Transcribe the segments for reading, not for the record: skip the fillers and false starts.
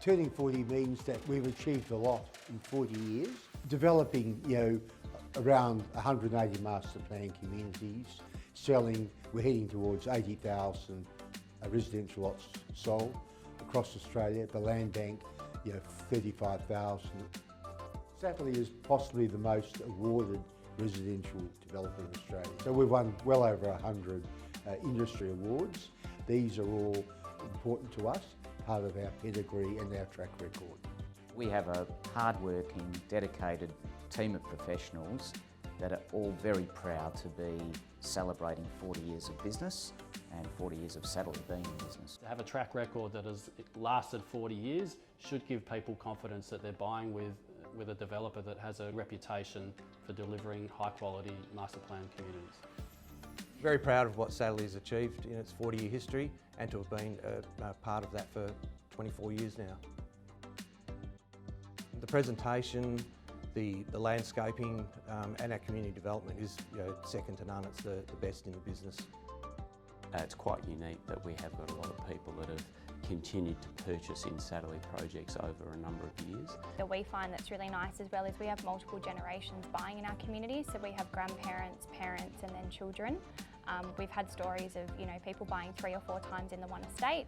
Turning 40 means that we've achieved a lot in 40 years, developing, around 180 master plan communities, we're heading towards 80,000 residential lots sold across Australia. The land bank, 35,000. Satterley is possibly the most awarded residential developer in Australia. So we've won well over 100 industry awards. These are all important to us, part of our pedigree and our track record. We have a hard-working, dedicated team of professionals that are all very proud to be celebrating 40 years of business and 40 years of Satterley being in business. To have a track record that has lasted 40 years should give people confidence that they're buying with a developer that has a reputation for delivering high-quality master plan communities. Very proud of what Satterley has achieved in its 40-year history and to have been a part of that for 24 years now. The presentation, the landscaping and our community development is second to none. It's the best in the business. It's quite unique that we have got a lot of people that have continued to purchase in Satterley projects over a number of years. That we find that's really nice as well is we have multiple generations buying in our community, so we have grandparents, parents and then children. We've had stories of people buying 3 or 4 times in the one estate,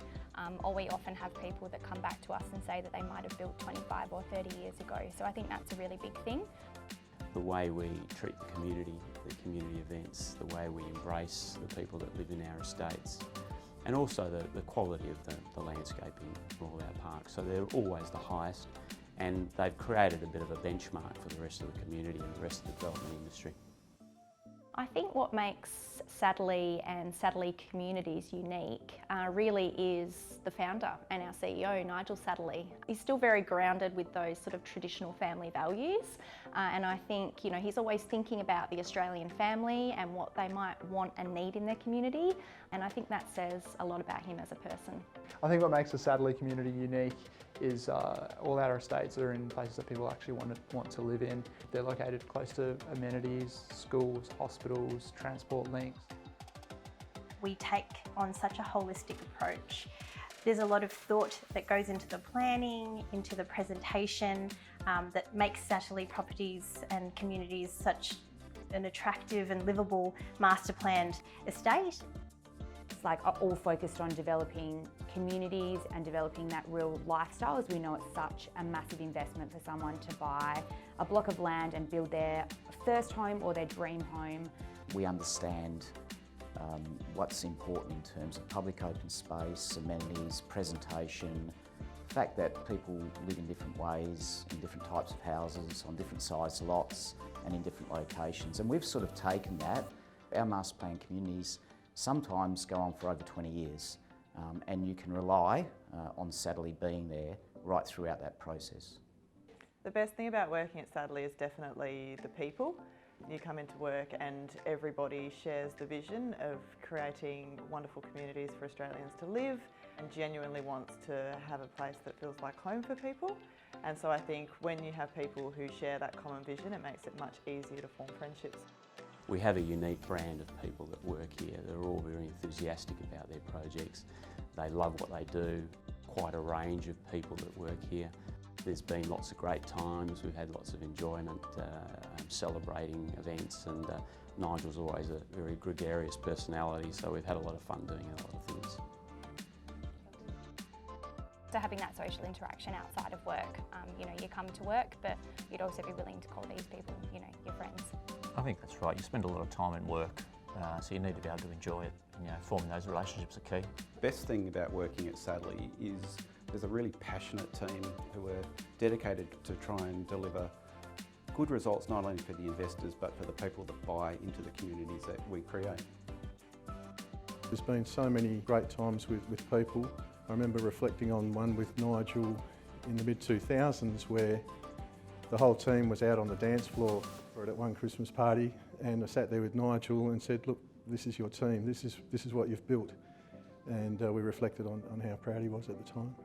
or we often have people that come back to us and say that they might have built 25 or 30 years ago, so I think that's a really big thing. The way we treat the community events, the way we embrace the people that live in our estates, and also the quality of the landscaping for all our parks. So they're always the highest, and they've created a bit of a benchmark for the rest of the community and the rest of the development industry. I think what makes Satterley and Satterley communities unique really is the founder and our CEO, Nigel Satterley. He's still very grounded with those sort of traditional family values, and I think he's always thinking about the Australian family and what they might want and need in their community, and I think that says a lot about him as a person. I think what makes the Satterley community unique is all our estates are in places that people actually want to live in. They're located close to amenities, schools, hospitals, transport links. We take on such a holistic approach. There's a lot of thought that goes into the planning, into the presentation, that makes Satterley properties and communities such an attractive and livable master planned estate. It's like all focused on developing communities and developing that real lifestyle, as we know it's such a massive investment for someone to buy a block of land and build their first home or their dream home. We understand what's important in terms of public open space, amenities, presentation, the fact that people live in different ways, in different types of houses, on different sized lots and in different locations. And we've sort of taken that. Our master plan communities sometimes go on for over 20 years, and you can rely on Satterley being there right throughout that process. The best thing about working at Satterley is definitely the people. You come into work and everybody shares the vision of creating wonderful communities for Australians to live and genuinely wants to have a place that feels like home for people. And so I think when you have people who share that common vision, it makes it much easier to form friendships. We have a unique brand of people that work here. They're all very enthusiastic about their projects. They love what they do. Quite a range of people that work here. There's been lots of great times. We've had lots of enjoyment celebrating events, and Nigel's always a very gregarious personality, so we've had a lot of fun doing a lot of things. So having that social interaction outside of work, you come to work, but you'd also be willing to call these people, your friends. I think that's right. You spend a lot of time in work, so you need to be able to enjoy it. Forming those relationships are key. The best thing about working at Satterley is there's a really passionate team who are dedicated to try and deliver good results not only for the investors but for the people that buy into the communities that we create. There's been so many great times with people. I remember reflecting on one with Nigel in the mid-2000s where the whole team was out on the dance floor at one Christmas party, and I sat there with Nigel and said, look, this is your team, this is what you've built. And we reflected on how proud he was at the time.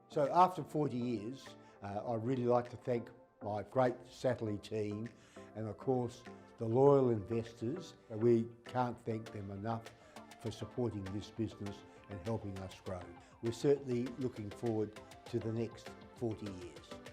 So after 40 years, I'd really like to thank my great Satterley team and of course the loyal investors. We can't thank them enough for supporting this business and helping us grow. We're certainly looking forward to the next 40 years.